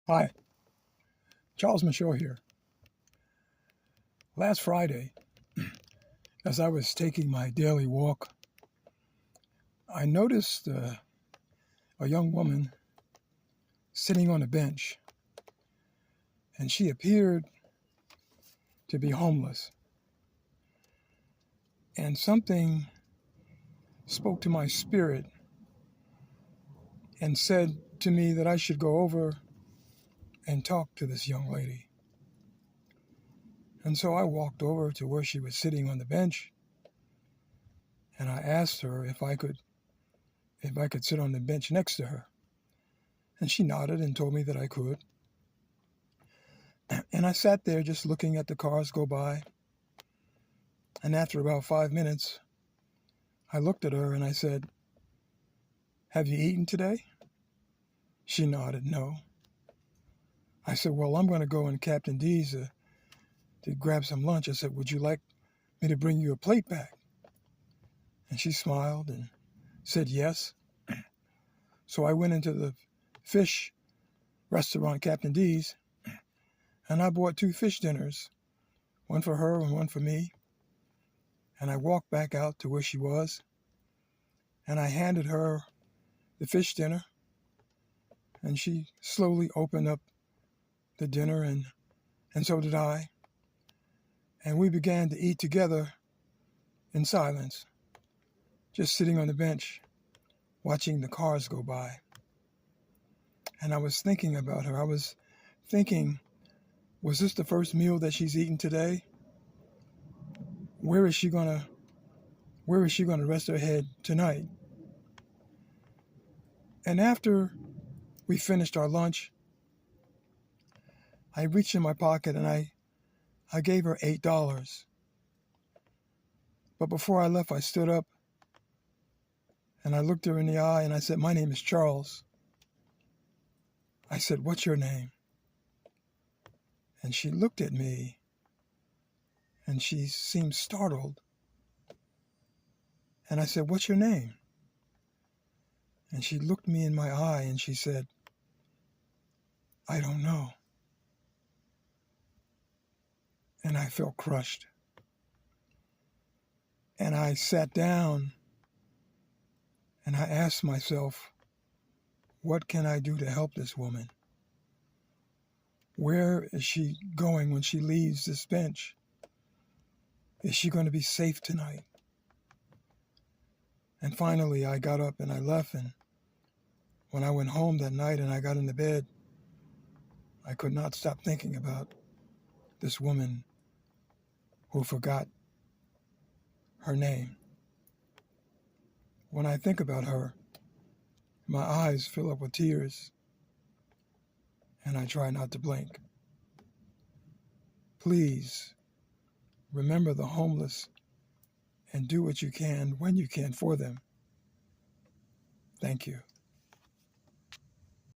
Hi, Charles Michaud here. Last Friday, as I was taking my daily walk, I noticed a young woman sitting on a bench, and she appeared to be homeless. And something spoke to my spirit and said to me that I should go over and talk to this young lady. And so I walked over to where she was sitting on the bench, and I asked her if I could sit on the bench next to her. And she nodded and told me that I could. And I sat there just looking at the cars go by. And after about 5 minutes, I looked at her and I said, "Have you eaten today?" She nodded, "No." I said, "Well, I'm going to go in Captain D's to grab some lunch." I said, "Would you like me to bring you a plate back?" And she smiled and said yes. So I went into the fish restaurant, Captain D's, and I bought 2 fish dinners, one for her and one for me. And I walked back out to where she was, and I handed her the fish dinner, and she slowly opened up the dinner, and so did I. And we began to eat together in silence, just sitting on the bench, watching the cars go by. And I was thinking about her. I was thinking, was this the first meal that she's eaten today? Where is she gonna rest her head tonight? And after we finished our lunch, I reached in my pocket and I gave her $8. But before I left, I stood up and I looked her in the eye and I said, "My name is Charles." I said, "What's your name?" And she looked at me and she seemed startled. And I said, "What's your name?" And she looked me in my eye and she said, "I don't know." And I felt crushed. And I sat down and I asked myself, what can I do to help this woman? Where is she going when she leaves this bench? Is she going to be safe tonight? And finally, I got up and I left. And when I went home that night and I got into bed, I could not stop thinking about this woman who forgot her name. When I think about her, my eyes fill up with tears and I try not to blink. Please remember the homeless and do what you can when you can for them. Thank you.